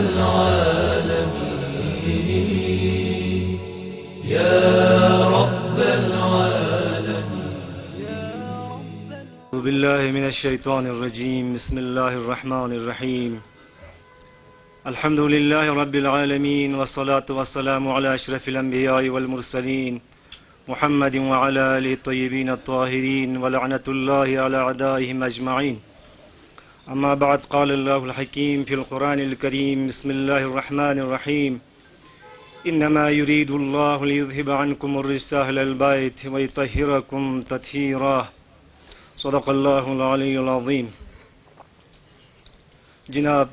العالمين يا رب العالمين. أعوذ بالله من الشيطان الرجيم. بسم الله الرحمن الرحيم. الحمد لله رب العالمين، والصلاة والسلام على أشرف الأنبياء والمرسلين محمد وعلى آله الطيبين الطاهرين، ولعنة الله على أعدائهم أجمعين. أما بعد، قال الله الحكيم في القرآن الكريم: بسم الله الرحمن الرحيم. إنما يريد الله ليذهب عنكم الرجس أهل البيت ويطهركم تطهيرا. صدق الله العلي العظيم. جناب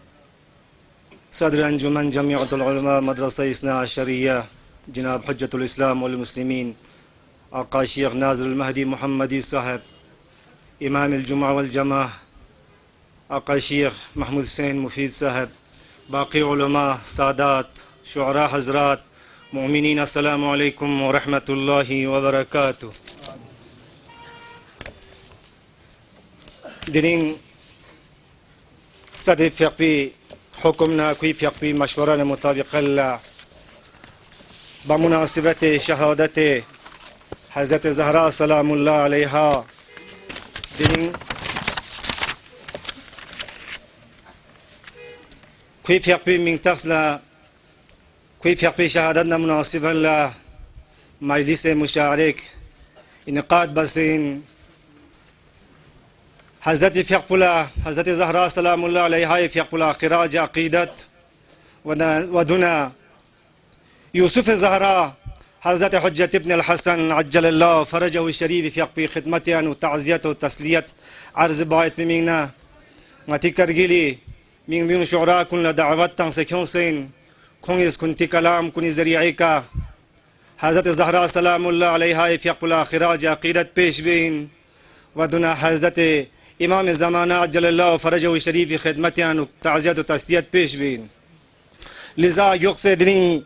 صدر انجمن جمعیت العلماء مدرسہ اثنا عشریہ، جناب حجت الاسلام والمسلمین آقا شیخ ناظر المہدی محمدی صاحب، امام الجمعہ والجماعہ آقا شیخ محمود حسین مفید صاحب، باقی علماء، سادات، شعراء حضرات، مؤمنین، السلام علیکم ورحمۃ اللہ وبرکاتہ. درین صدر فقی حکمنا کوئی فقی مشورہ مطابق اللہ بمناسبت شہادت حضرت زہرا سلام اللہ علیہا درین کوئی فقی من تصلا کوئی فقی شهادتنا مناسبا لمجلس مشارك انعقاد بسين حضرت فقبلا حضرت زهراء سلام الله عليها فقبلا خراج عقيدة ودنا يوسف زهراء حضرت حجة ابن الحسن عجل الله فرجه الشريف في خدمته وتعزيته وتسلية عرض بايت بمينا وتكر جيلي من شعراء كنا دعوات تنسكون سين كونيز كنت كلام كوني زريعيكا حضرت زهراء سلام الله عليها فقبلا خراج عقيدة پیش بين ودنا حضرت امام زمانہ عجل اللہ فرجہ شریف خدمتیان و تعزیت و تسلیت پیش بین. لذا یقصدنی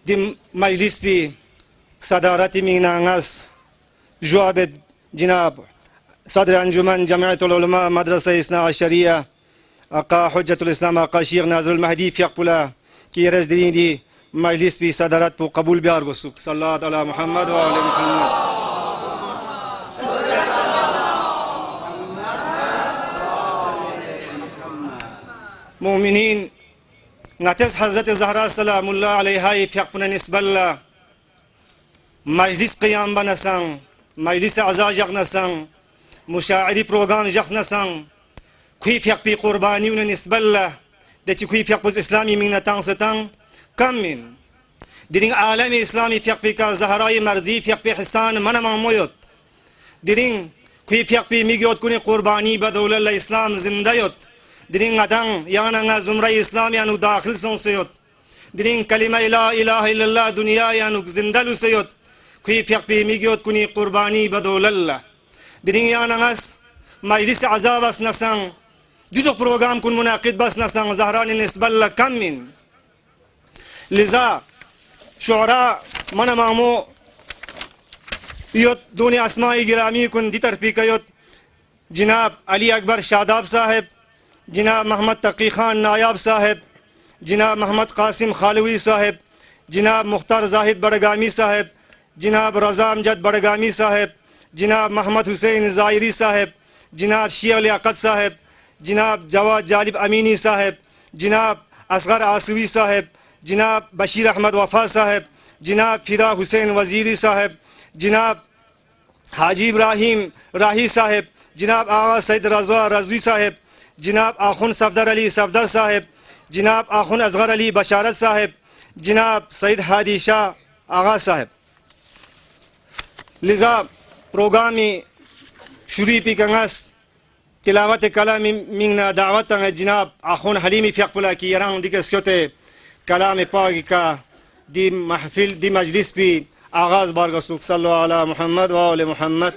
دی مجلس پی صدارتی من آنگس جواب جناب صدر انجمن جمعیت العلماء مدرسہ اثنا عشریہ آقا حجت الاسلام آقا شیخ ناظر المہدی فقبلا کی رزدنی دی مجلس پی صدارت پو قبول بیار گسک. صلی اللہ علی محمد و علی محمد. مؤمنين نعتز حضرت زهراء سلام الله عليها فيقبنا نسبة الله مجلس قيام بنسان مجلس عزاء جغنسان مشاعري بروغان جغنسان كيف يقبي قرباني ونسبة الله دتي كيف يقبز إسلامي من تانستان كم من دين عالم إسلامي يقبي كزهراء مرزي يقبي حسان من مويت دين كيف يقبي ميجوت كوني قرباني بدول الله إسلام زنديوت دين غدان يانا زمرة إسلام يانو داخل سون سيوت دين كلمة لا إله إلا الله دنيا يانو زندلو سيوت كيف يقبي ميجوت كوني قرباني بدول الله دين يانا ناس مجلس عذاب بس نسان دوزو بروغرام كون مناقض بس نسان زهران نسبة الله كم من. لذا شعراء من مامو يوت دوني أسماء جرامي كون دي تربيك يوت جناب علي أكبر شاداب صاحب، جناب محمد تقی خان نایاب صاحب، جناب محمد قاسم خالوی صاحب، جناب مختار زاہد بڑگامی صاحب، جناب رضا امجد بڑگامی صاحب، جناب محمد حسین زائری صاحب، جناب شیخ لیاقت صاحب، جناب جواد جالب امینی صاحب، جناب اصغر آسوی صاحب، جناب بشیر احمد وفا صاحب، جناب فدا حسین وزیری صاحب، جناب حاجی ابراہیم راہی صاحب، جناب آغا سید رضا رضوی صاحب، جناب آخون صفدر علی صفدر صاحب، جناب آخون اصغر علی بشارت صاحب، جناب سید ہادی شاہ آغا صاحب. لذا پروگرامی شروع پی کنگس تلاوت کلام من دعوت جناب آخون حلیمی فقبلا کی یران دیکھ سکتے کلام پاک کا دی محفل دی مجلس پی آغاز بارگسوک. صلی اللہ علی محمد و آل محمد.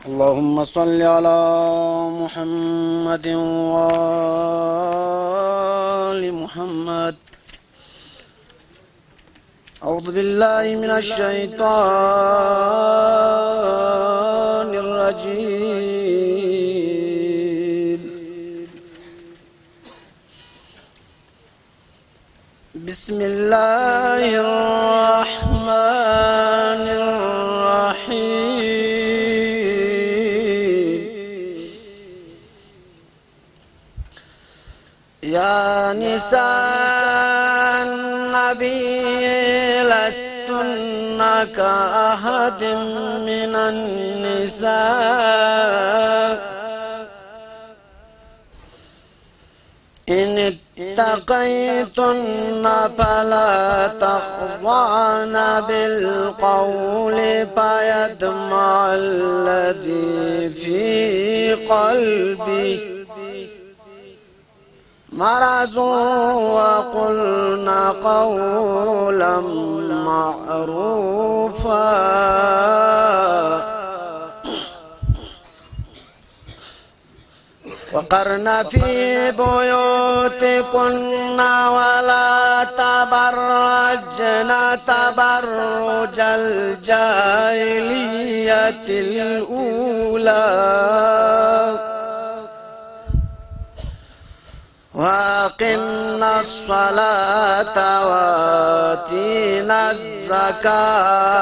اللهم صل على محمد وآل محمد أعوذ بالله من الشيطان الرجيم. بسم الله الرحمن الرحيم. يا نساء النبي لستن كأحد من النساء إن اتقيتن فلا تخضعن بالقول فيطمع الذي في قلبه مرض وقلن قولا معروفا وقرن في بيوتكن ولا تبرجن تبرج الجاهلية الأولى وأقمنا الصلاة وآتينا الزكاة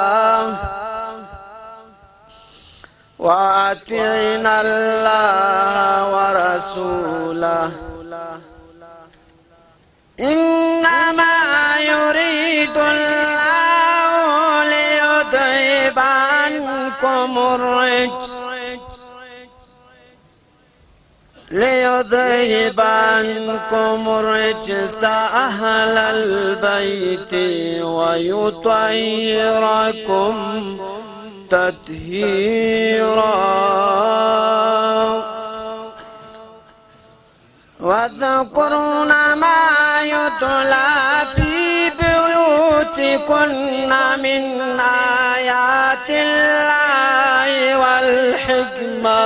وأطعنا الله ورسوله إنما يريد الله ليذهب عنكم الرجس أهل البيت ويطهركم تطهيرا واذكرن ما يتلى في بيوتكن من آيات الله والحكمة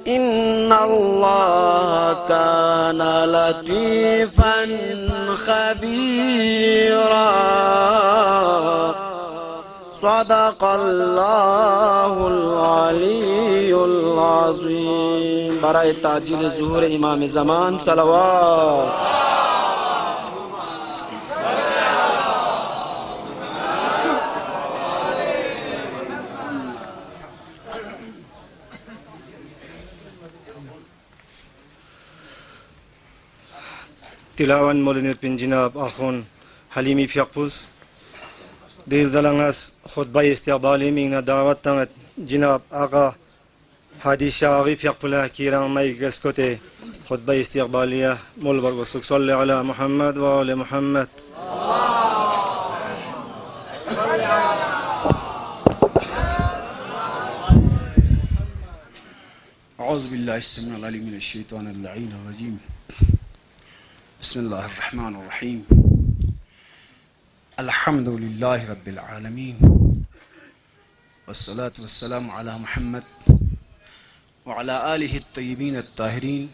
إن الله كان لطيفا خبيرا صدق الله العلي العظيم. برای تعجیل ظهور امام زمان صلوات. Tilawan molinir pin Jinab Akhun Halimi Fiakpus Dil Zalangas Khutbah Istiqbali Mingna Dawat Tangat Jinab Aga Hadi Shaghi Fiakpula Kirang Mai Gaskote Khutbah Istiqbaliya Mulbar Gusuk Salli ala Muhammad wa ala Muhammad. أعوذ بالله السميع العليم من الشيطان اللعين الرجيم. بسم الله الرحمن الرحيم. الحمد لله رب العالمين والصلاة والسلام على محمد وعلى آله الطيبين الطاهرين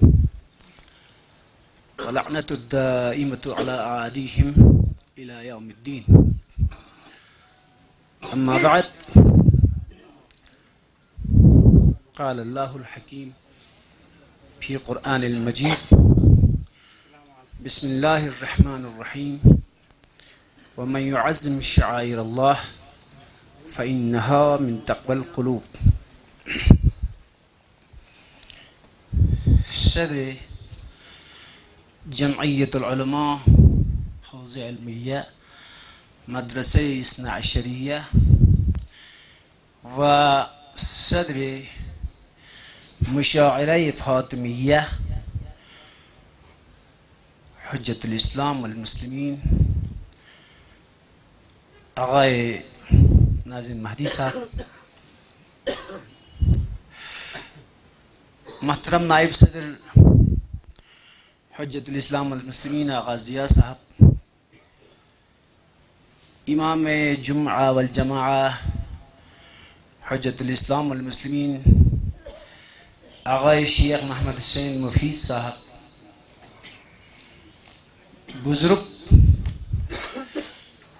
ولعنة الدائمة على أعاديهم إلى يوم الدين. أما بعد، قال الله الحكيم في قرآن المجيد: بسم الله الرحمن الرحيم. ومن يعظم شعائر الله فإنها من تقوى القلوب. صدر جمعية العلماء حوزة علمية مدرسة 12 وصدر مشاعرة فاطمية حجة الإسلام والمسلمين آقای ناظم مهدی صاحب، محترم نائب صدر حجة الإسلام والمسلمين آقا ضیاء صاحب، امام جمعہ والجماعہ حجة الإسلام والمسلمين آقای شیخ محمد حسین مفید صاحب، بزرگ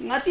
ngati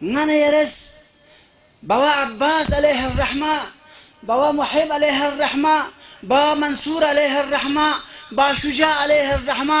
ngane yares bawa abbas alayhi arrahma bawa muhib alayhi arrahma bawa mansur alayhi arrahma ba shuja alayhi arrahma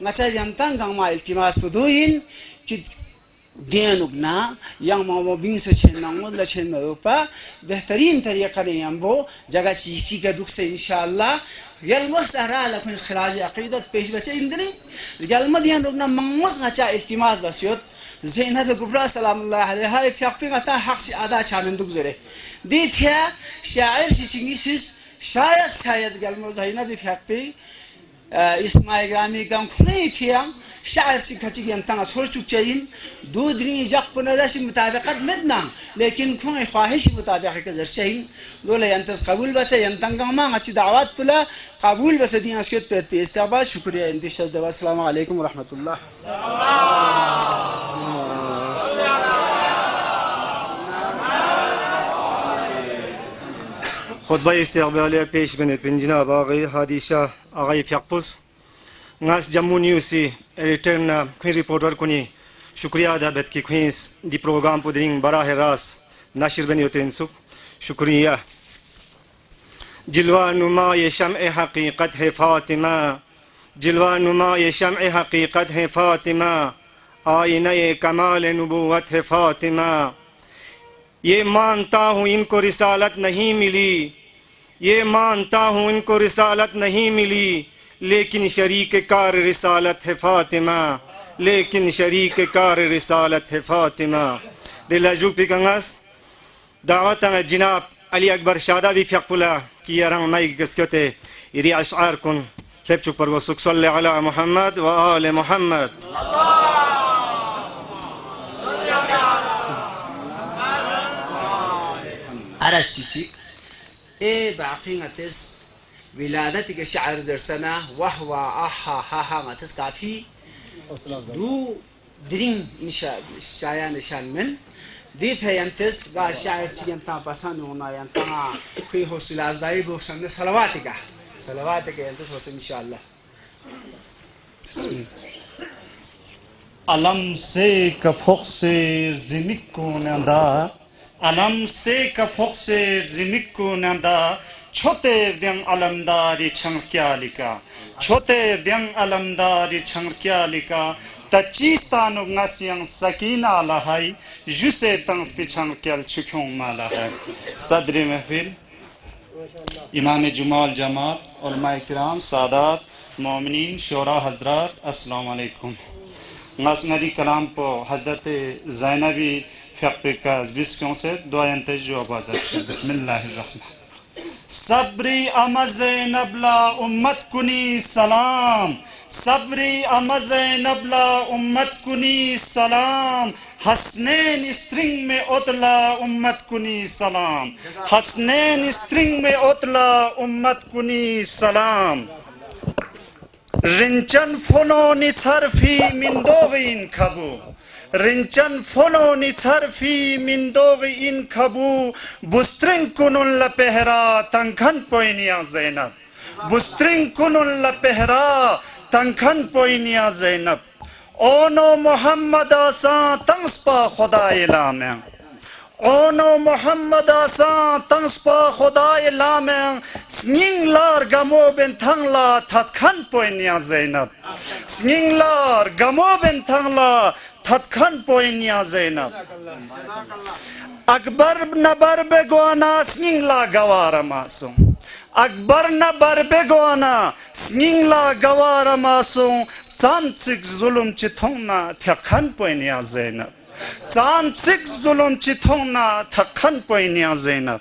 ngaca yantang gang ma iltimas puduin ki denugna yang mau bingse chen nangol la chen pa behtarin tariqa ne yambo jaga chi ka duk se inshallah gal musara la kun khiraj aqidat pesh bache indri gal madian rugna mangos ngaca iltimas basyot zainab kubra salamullah alaiha fi aqta haqsi ada chamen duk zore di fia shair si chingisis shayad gal mo zainab fi aqpi اسماعیل گرامی کام خنی فیام شاعر سی کچی game تنگ سوچ چکچین دو درین جاق پنداش مطابقت مدنام لیکن خنی خواهش مطابقت کزرچین دوله ینتز قبول بچه ینتنگ ما اچی دعوت پلا قبول بس دین اسکت پت استقبال شکریہ انتشار دوا السلام علیکم و رحمت الله خطبه استقبالیه پیش بنید بن جناب آقای هادی شاه آقای فیقپوس ناس جمونیوسی ریٹرن کوئی ریپورٹر کنی شکریہ ادا بیت کی کوئنس دی پروگرام پودرینگ براہ راست ناشر بنی ہوتے ہیں سب شکریہ جلوہ نما یہ شمع حقیقت ہے فاطمہ جلوہ نما یہ شمع حقیقت ہے فاطمہ آئینہ کمال نبوت ہے فاطمہ یہ مانتا ہوں ان کو رسالت نہیں ملی یہ مانتا ہوں ان کو رسالت نہیں ملی لیکن شریک کار رسالت ہے فاطمہ لیکن شریک کار رسالت ہے فاطمہ دل جو پیکنگس دعوت جناب علی اکبر شادہ بھی فیقلا کی رنگ مائی کسکتے یری اشعار کن کھیپ چک پر وسک صلی علی محمد و آل محمد أرشتي إيه باقي نتس ولادتك شعر درسنا وهو أها ها ها نتس كافي دو درين إنشاء شايان شان من دي في ينتس قال شعر تيجي تام بسان ونا ينتام في حصل أفزاي بوسمنا صلواتك ينتس وسم إن شاء الله علم سے کفوق سے زمک کو نندا علم سے کفوق سے زمک کو نندا چھوتیر دیاں علمداری چھنکیالکا چھوتیر دیاں علمداری چھنکیالکا تچیستانو ناسیاں سکینہ لہائی جسے تنس پی چھنکیال چھکیوں مالا ہے صدر محفل امام جمال جماعت علماء کرام سادات مومنین شورا حضرات السلام علیکم ناسنگری کلام پو حضرت زینبی فقہ کا بس کیوں سے دعائیں تجو آواز بسم اللہ الرحمن صبری اما زینب لا امت کنی سلام صبری اما زینب لا امت کنی سلام حسنین استرنگ میں اتلا امت کنی سلام حسنین استرنگ میں اتلا امت کنی سلام رنچن فنونی صرفی من دوغین کبو رنچن فنونی صرفی من دوغین کبو بسترنگ کنن لپہرا تنکھن پوینیا زینب بسترنگ کنن لپہرا تنکھن پوینیا زینب اونو محمد آسان تنسپا خدا علامیں اونو محمد آسان تنسپا خدا علامیں سنگنگ لار گمو بن تھنگلا تھتکھن پوینیا زینب سنگنگ لار گمو بن تھنگلا تھتکھن پوینیا زینب اکبر نبر بگوانا سنگنگ لا گوارا ماسوں اکبر نبر بگوانا سنگنگ لا گوارا ماسوں چانچک ظلم چی تھونا تھکھن پوینیا زینب چانچک ظلم چی تھونا تھکھن پوینیا زینب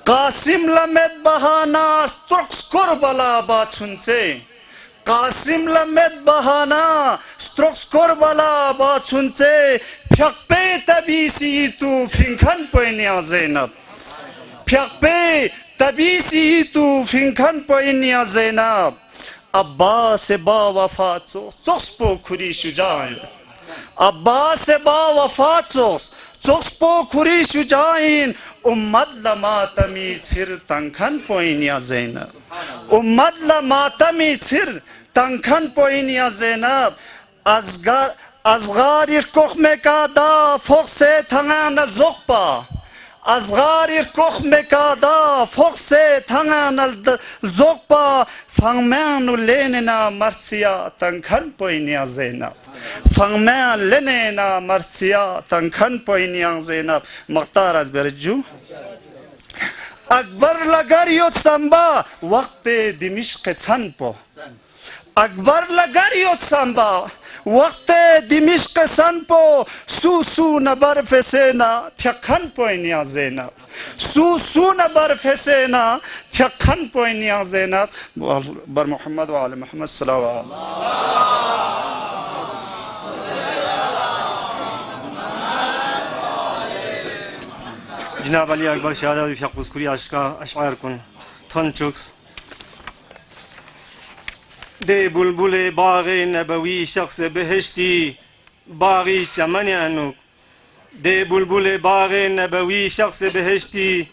قاسم لمد بہانا سترکس کربلا بات سنچے Qasim Lamed Bahana Strokes Korbala Bachunce Pyakpe Tabisi tu Finkan Poinia Zainab Pyakpe Tabisi tu Finkan Poinia Zainab Abbas ba wafatso Soxpo Kuri Shujain Abbas ba wafatso Soxpo Kuri Shujain Ummadla matami Tsir Tankan Poinia Zainab Ummadla matami Tsir Tankan Poinia Zainab Azgar koch mekada Foxe Tangana Zokpa Azgar koch mekada Foxe Tangana Zokpa Fangmenu Lenina Marcia Tankan Poinia Zainab Fangmen Lenina Marcia Tankan Poinia Zainab Maktar Azberju Akbar lagariot samba Waqte Dimishq Sanpo Akbar lagariot samba Waqte Dimishq Sanpo Su nabar fesena Thakhan Poinia Zainab Su nabar fesena Thakhan Poinia Zainab Bar Muhammad wa ali Muhammad salawat جناب علی اکبر شهادت و فیق بزکوری اشعار کن تنچوکس ده بلبل باغ نبوی شخص بهشتی باغی چمن انوک ده بلبل باغ نبوی شخص بهشتی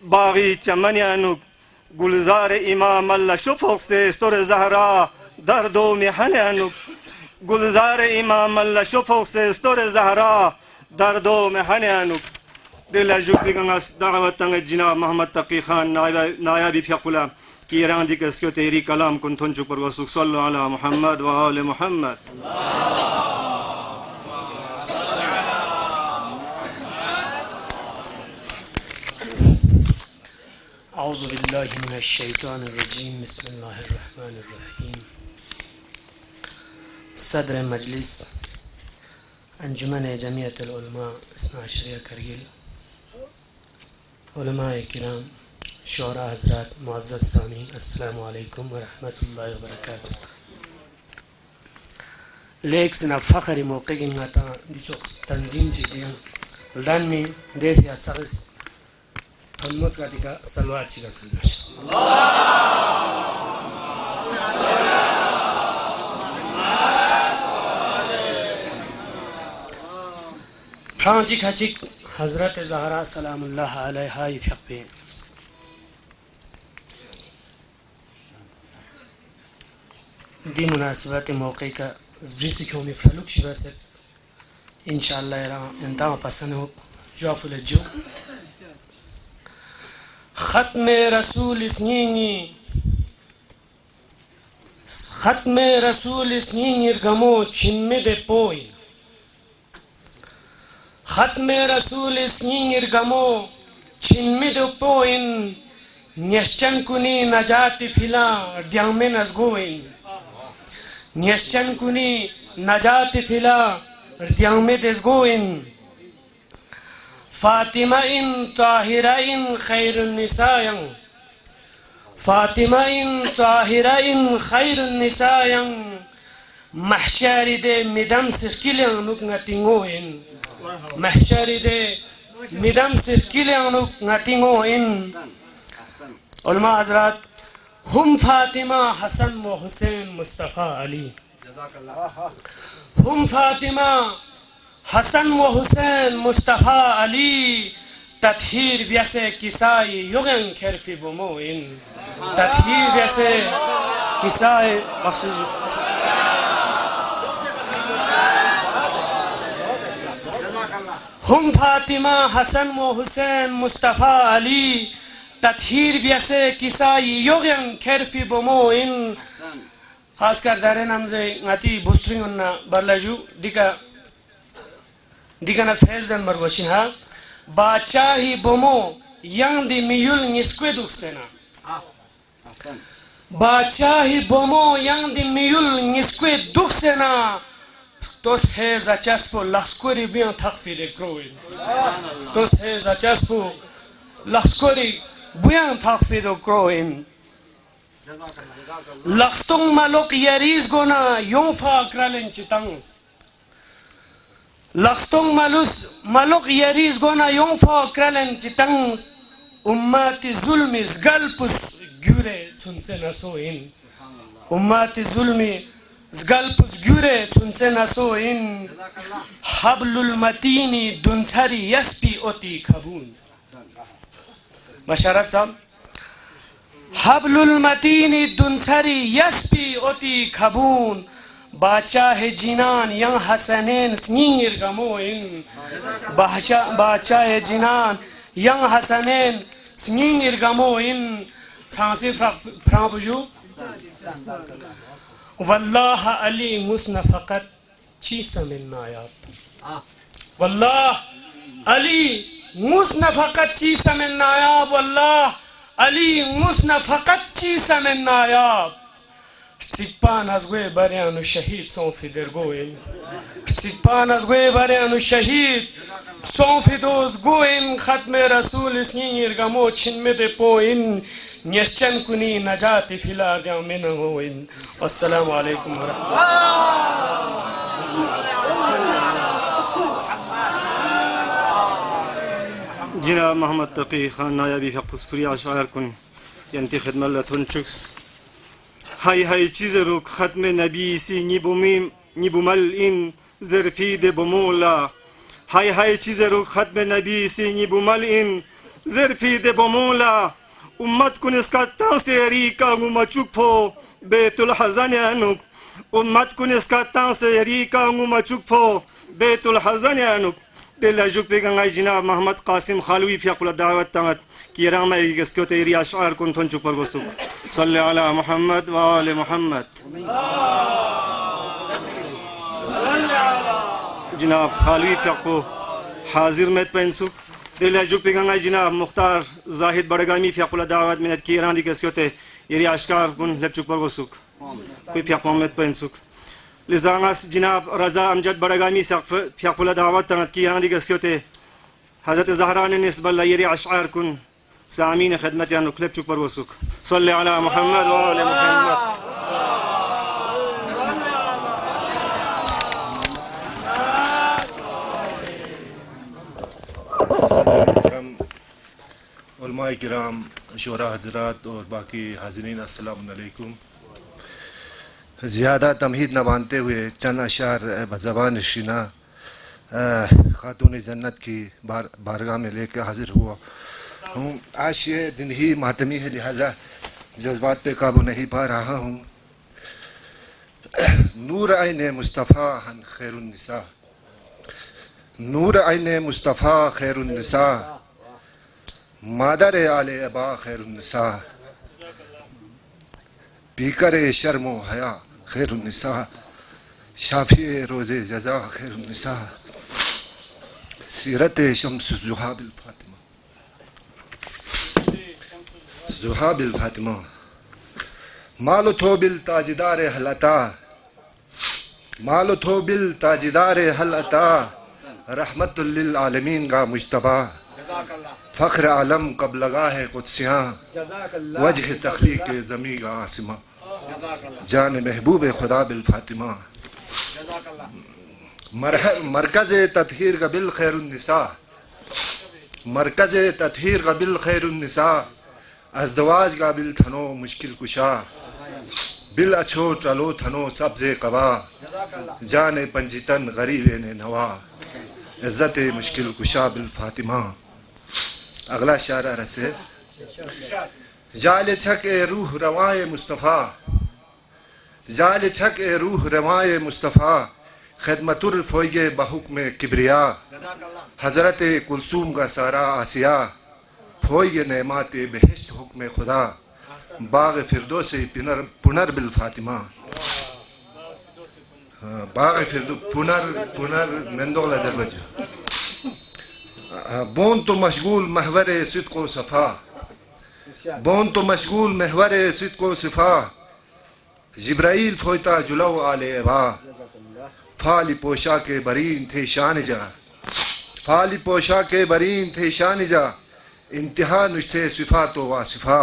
باغی چمن انوک گلزار امام الله شفق سے استر زهرا درد و محن انوک گلزار امام الله شفق سے استر زهرا درد و محن انوک دل جوب بگنگاس دعوت جناب محمد تقی خان نایابی فیقلا کی راندی کسکو تیری کلام کن تنچو پر وسوک صلو علی محمد و آل محمد أعوذ بالله من الشيطان الرجيم بسم الله الرحمن الرحيم صدر مجلس انجمن جمعية العلماء 12 کرگل علماء کرام شعراء حضرات معزز سامعین السلام علیکم ورحمۃ اللہ وبرکاتہ لیک سنا فخر موقع گنگاتا دیچو تنظیم چی دیان لدن میں دیفیا سغس تنموز کا دیکا سلوات چی کا سلمش فرانچی کھچک حضرت زہرا سلام اللہ علیہا یفیق پہ دی مناسبت موقع کا بریسی کیوں میں فلوک شبہ سے انشاءاللہ انتہا پسند ہو جواب الجو ختم رسول اسنینی ارگمو چمے دے پوئن ختم رسول اسنینی ارگمو چمے دے پوئن نیشچن کنی نجات فلا دیامن از گوئن نیشچن کنی نجات فلا دیامن از گوئن فاطمہ ان طاہرہ ان خیر النساء فاطمہ ان طاہرہ ان خیر النساء محشر دے مدم سرکلیاں نکنگتنگوئن محشر دے مدم سرکلیاں نکنگتنگوئن علماء حضرات ہم فاطمہ حسن و حسین مصطفیٰ علی ہم فاطمہ حسن و حسین مصطفیٰ علی تطہیر بیسے کسائی یغن کرفی بموئن تطہیر بیسے کسائی ہم فاطمہ حسن و حسین مصطفیٰ علی تطہیر بیسے کسائی یغن کرفی بموئن خاص کر دارین ہمزے غاتی بسترین اننا برلجو دیگنا فیض دن مرگوشین ها بادشاہی بومو ینگ دی میول نسکوی دکسینا بادشاہی بومو ینگ دی میول نسکوی دکسینا توس هیزا چسپو لخسکوری بیان تخفید گروین توس هیزا چسپو لخسکوری بیان تخفید گروین Lachstung malok yaris gona yonfa kralen chitangs. Lachstung malok yaris gona yonfa kralen chitangs. Ummati zulmi zgalpus gyure tsunse nasoin. Ummati zulmi zgalpus gyure tsunse nasoin. Hablul matini dunsari yaspi oti khabun. Masharat sahab. Hablul matini dunsari yaspi oti khabun. Bacha he jinan yang hasanen sningir gamoin. Bacha he jinan yang hasanen sningir gamoin. Sansi frabuju. Wallah ali musna faqat chisa min nayab. Wallah ali musna faqat chisa min nayab. Wallah Ali musna faqat chisa min nayab. Tsipan azgue barianu shahid son fidergoin. Tsipan azgue barianu shahid son fidos goin khatme rasul isngir gamo chinme de poin nyeschan kuni najati filar de menagoin. Assalamu alaikum wa rahmatullah. جناب محمد تقی خان نایبی فقصوری اشعار کن ینتی خدمت لطفاً chicks های چیز رو ختم نبی سی نیبومل N ظرفی بمولا های چیز رو ختم نبی سی نیبومل این ظرفی بمولا امت کن اسکا تانسیری کا مچوک پو بیت الحزن انوک امت کن اسکا تانسیری کا مچوک پو بیت الحزن انوک دلجوك بيغان جناب محمد قاسم خالوي في أقول الدعوة تامت كيراما يسكوت يري أشعار كنتون شكر غسوك صلي على محمد وآل محمد جناب خالوي في أقول حاضر مت بينسوك دلجوك بيغان جناب مختار زاهد بڑگامی في أقول الدعوة من كيران دي يسكوت يري أشعار كن لب شكر غسوك كوي في أقول مت بينسوك لزانس جناب رضا امجد بڑگامی في أقول دعوت تمت کی یہاں دیگر سکوتے حضرت زہرا نے نسبت اللہ یری اشعار کن سامین خدمت یا نکلب چک پر وسوک صلی علی محمد و آل محمد علماء کرام شورا حضرات اور باقی حاضرین السلام علیکم زیادہ تمہید نہ باندھتے ہوئے چند اشعار بزبان شینا خاتون جنت کی بارگاہ میں لے کے حاضر ہوا ہوں آج یہ دن ہی ماتمی ہے لہذا جذبات پہ قابو نہیں پا رہا ہوں نور عین مصطفیٰ خیر النساء نور عین مصطفیٰ خیر النساء مادر آل ابا خیر النساء پیکر شرم و حیا خیر النساء شافی روز جزا خیر النساء سیرت شمس زحا بالفاطمہ زحا بالفاطمہ مالو تو بل تاجدار حلتا مالو تو بل تاجدار حلتا رحمت للعالمین کا مجتبی فخر عالم قبل گاہ قدسیاں وجہ تخلیق زمین کا آسماں جان محبوب خدا بالفاطمہ مرکز تطہیر کا بالخیر النساء مرکز تطہیر کا بالخیر النساء ازدواج کا بل تھنو مشکل کشا بل اچھو چلو تھنو سبز قبا جان پنجتن غریب نے نوا عزت مشکل کشا بالفاطمہ اگلا اشارہ رسے جال چھک اے روح روائے مصطفیٰ جال چھک اے روح روائے مصطفیٰ خدمت الفویگ بحکم کبریا حضرت کلثوم کا سارا آسیہ فویگ نعمات بہشت حکم خدا باغ فردوس پنر بالفاطمہ باغ فردوس پنر مندوغ لزربج بون تو مشغول محور صدق و صفا بون تو مشغول محور صدق و صفا جبرائیل فویتا جلو آل ابا فالی پوشا کے برین تھے شان جا فالی پوشا کے برین تھے شان جا انتہا نشتے صفات و واصفا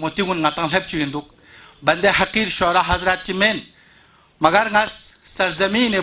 motigun ngatan hepchinduk bande hakir shora hazrat chimen magar ngas sarzamin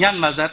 nyan mazat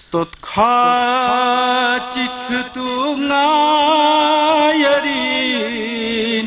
stot khachik tunga yarin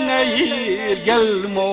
ngayir gelmo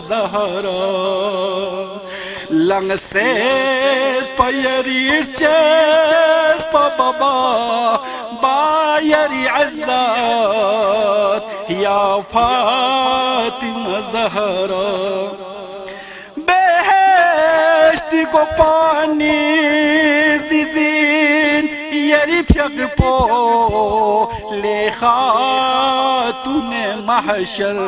Zahra Lang se payarir ches pa baba Bayari Azzat Ya Fatima Zahra Beheshti ko pani zizin Yeri fyag po le khatune mahshar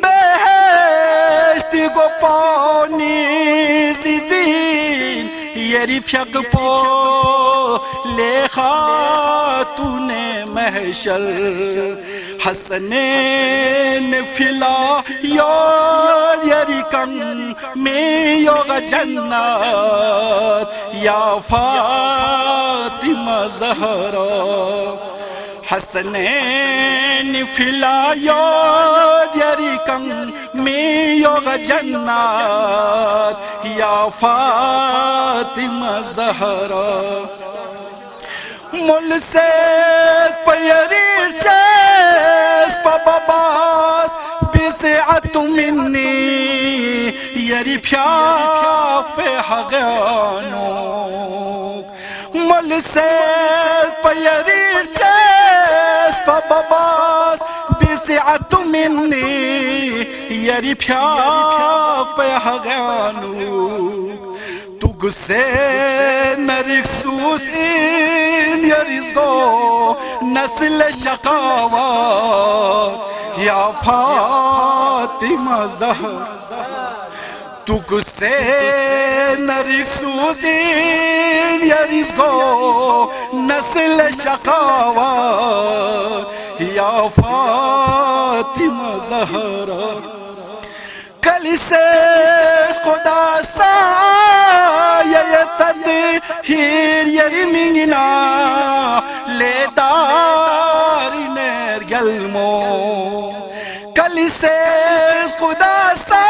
Beheshti ko pani zizin Yeri fyag po le khatune mahshar Hasanen fila yar yarikan me yoga jannat Ya Fatima Zahra Hasanen fila yar yarikan me yoga jannat Ya Fatima Zahra Mulse payarir ches pa babas Bizi'atu minni Yari pya pe hagano Mulse payarir ches pa babas Bizi'atu minni Yari pya pe hagano Tugse nariksus in yarizgo nasl shakawa Ya Fatima Zahra Tugse nariksus in yarizgo nasl shakawa Ya Fatima Zahra Kali se khuda sa Hir yeri mingina le dari ner gelmo kali se khuda sa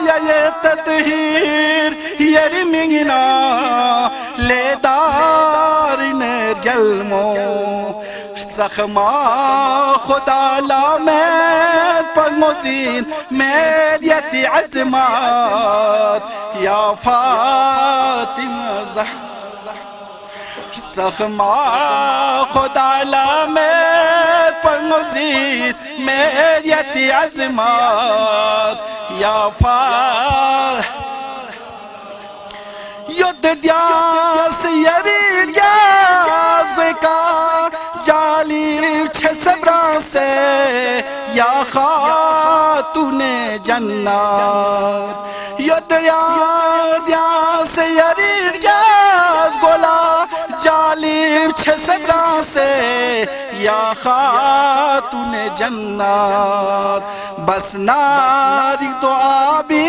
ya tadhir yeri mingina le dari ner gelmo Sakhma khuda la med palmozin medyati azmat Ya Fatima Zahra Sakhma khuda la med palmozin medyati azmat Ya Fatima Yod dyas yarir yaz gweka Jalib chhe sabran se Ya Khatune Jannat Yod dyas yarir yaz gola Jalib chhe sabran se Ya Khatune Jannat Bas nari dua bi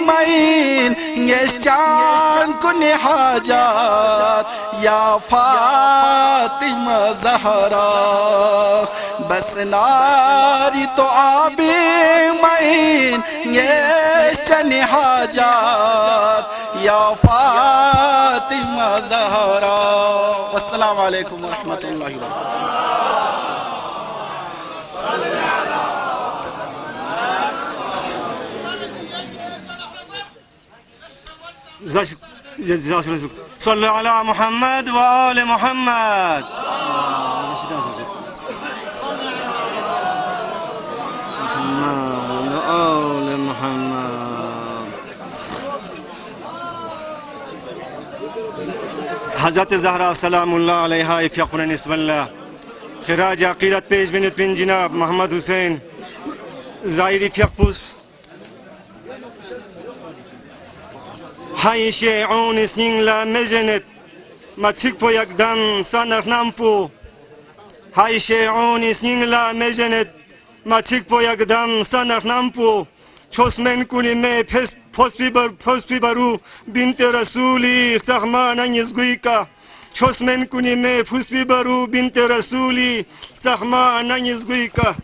main Ngeschan kune hajat Ya Fatima Zahra Bas nari dua bi main Ngeschan hajat Ya Fatima Zahra Wassalamu alaikum wa rahmatullahi wa barakatuh صلوا على محمد وآل محمد وآل محمد حضرت زهرا سلام الله علیها افیقون نسب الله خراج عقیدت پیش بین جناب محمد حسین زائری فیقپوس Hay şey'un isninla mezenet Matik po yakdan sanarnampu Hay şey'un isninla mezenet Matik po yakdan sanarnampu Çosmen kulime pospi baru Binte Rasuli Zahmanan yazguyka Çosmen kulime pospi baru Binte Rasuli Zahmanan yazguyka